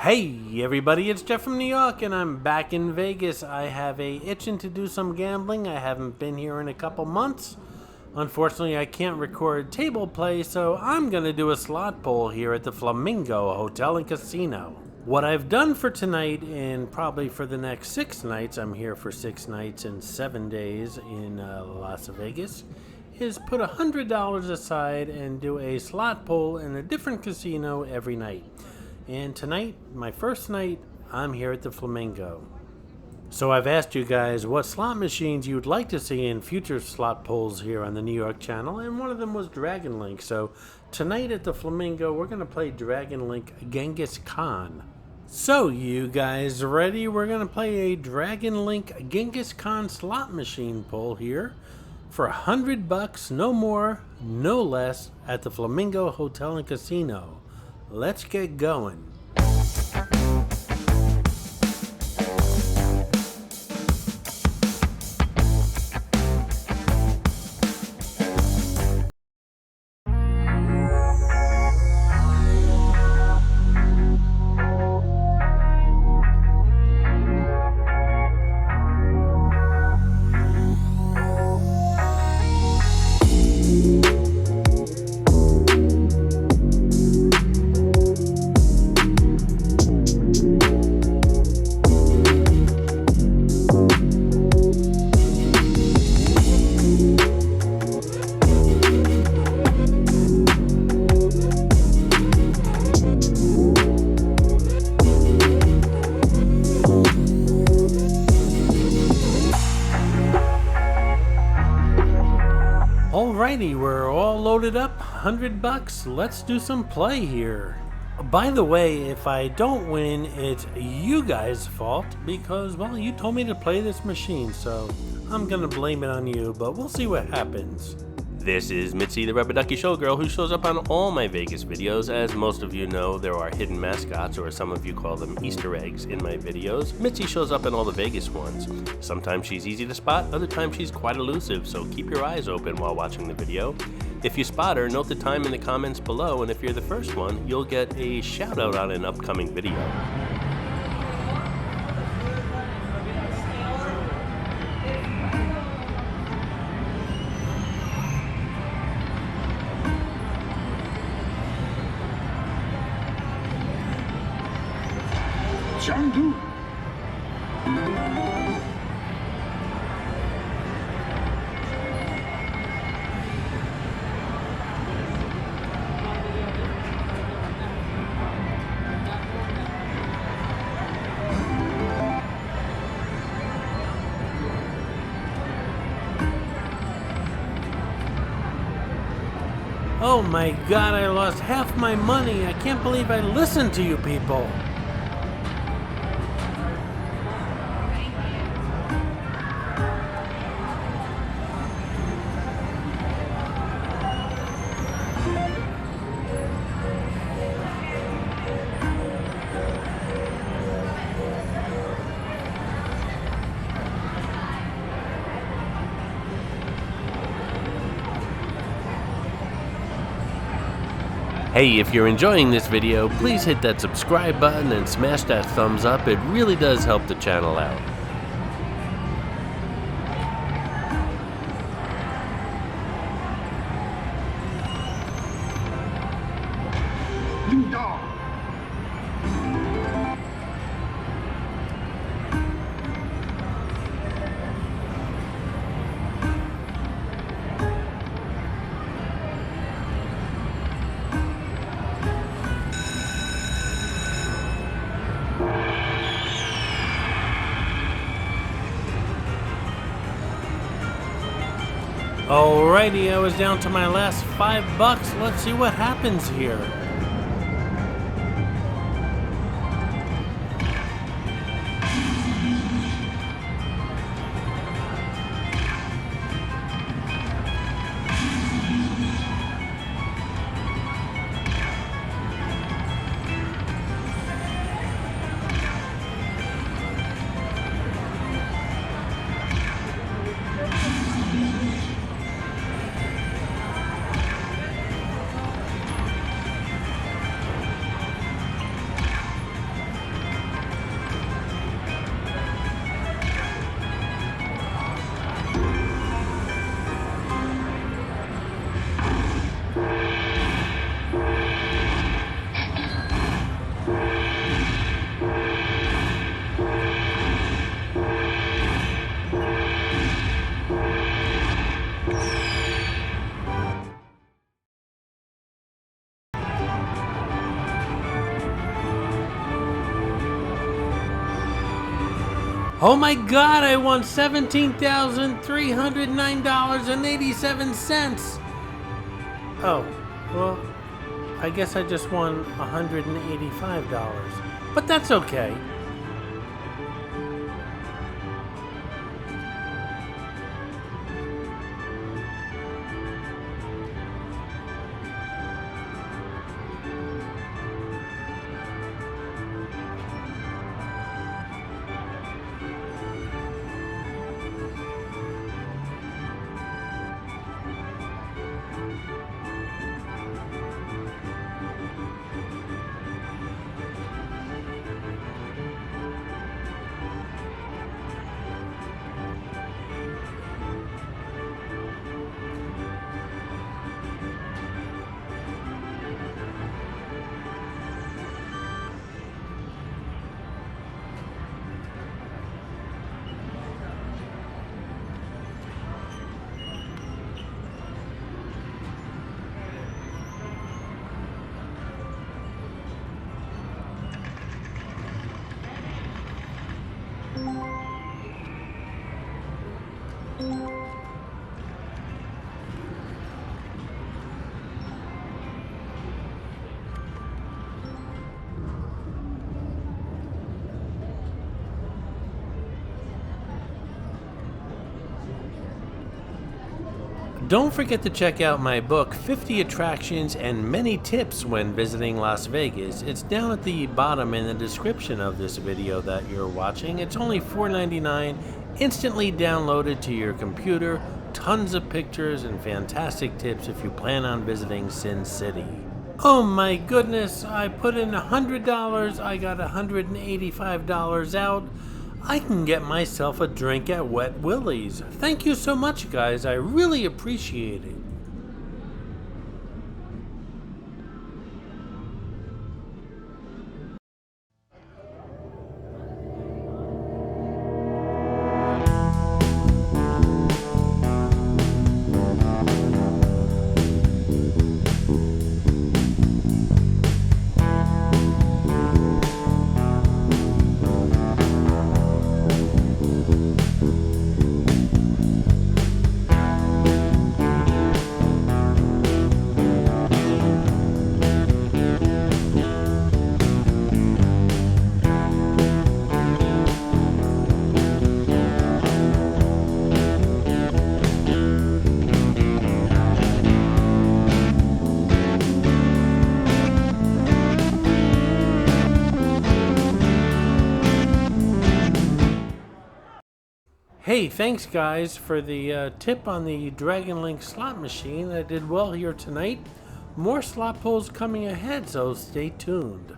Hey everybody, it's Jeff from New York and I'm back in Vegas. I have a itching to do some gambling. I haven't been here in a couple months. Unfortunately, I can't record table play, so I'm going to do a slot pull here at the Flamingo Hotel and Casino. What I've done for tonight and probably for the next 6 nights, I'm here for 6 nights and 7 days in Las Vegas, is put $100 aside and do a slot pull in a different casino every night. And tonight, my first night, I'm here at the Flamingo. So I've asked you guys what slot machines you'd like to see in future slot pulls here on the New York channel, and one of them was Dragon Link. So tonight at the Flamingo, we're going to play Dragon Link Genghis Khan. So you guys ready? We're going to play a Dragon Link Genghis Khan slot machine pull here for $100, no more, no less, at the Flamingo Hotel and Casino. Let's get going. Alrighty, we're all loaded up, $100. Let's do some play here. By the way, if I don't win, it's you guys' fault because, well, you told me to play this machine, so I'm gonna blame it on you, but we'll see what happens. This is Mitzi, the Rubber Ducky Showgirl, who shows up on all my Vegas videos. As most of you know, there are hidden mascots, or some of you call them Easter eggs, in my videos. Mitzi shows up in all the Vegas ones. Sometimes she's easy to spot, other times she's quite elusive, so keep your eyes open while watching the video. If you spot her, note the time in the comments below, and if you're the first one, you'll get a shout out on an upcoming video. Chandu. Oh my god, I lost half my money. I can't believe I listened to you people. Hey, if you're enjoying this video, please hit that subscribe button and smash that thumbs up. It really does help the channel out. Ding dong. Alrighty, I was down to my last $5. Let's see what happens here. Oh my god, I won $17,309.87. Oh, well, I guess I just won $185. But that's okay. Don't forget to check out my book, 50 Attractions and Many Tips When Visiting Las Vegas. It's down at the bottom in the description of this video that you're watching. It's only $4.99, instantly downloaded to your computer, tons of pictures and fantastic tips if you plan on visiting Sin City. Oh my goodness, I put in $100, I got $185 out. I can get myself a drink at Wet Willie's. Thank you so much, guys. I really appreciate it. Hey, thanks guys for the tip on the Dragon Link slot machine. I did well here tonight. More slot pulls coming ahead, so stay tuned.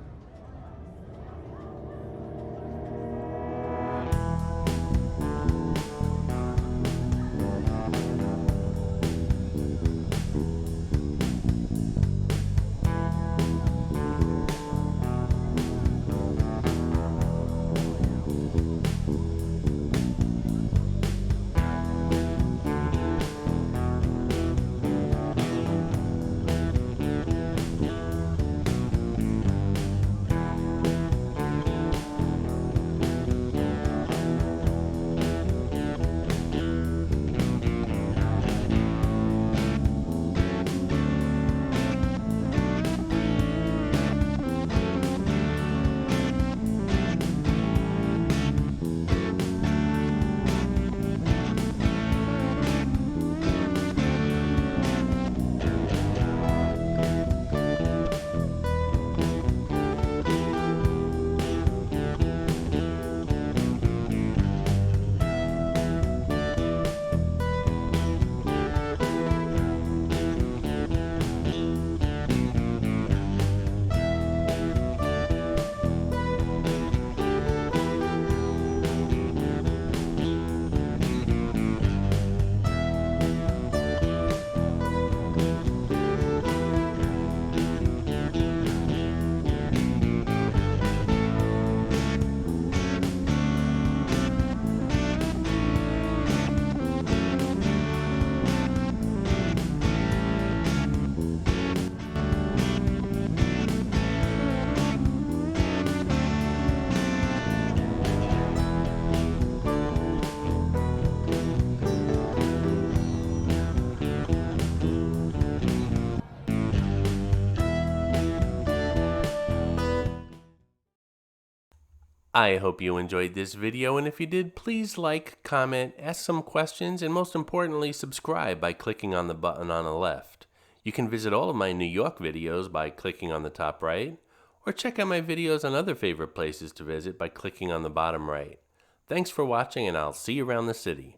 I hope you enjoyed this video, and if you did, please like, comment, ask some questions, and most importantly, subscribe by clicking on the button on the left. You can visit all of my New York videos by clicking on the top right, or check out my videos on other favorite places to visit by clicking on the bottom right. Thanks for watching, and I'll see you around the city.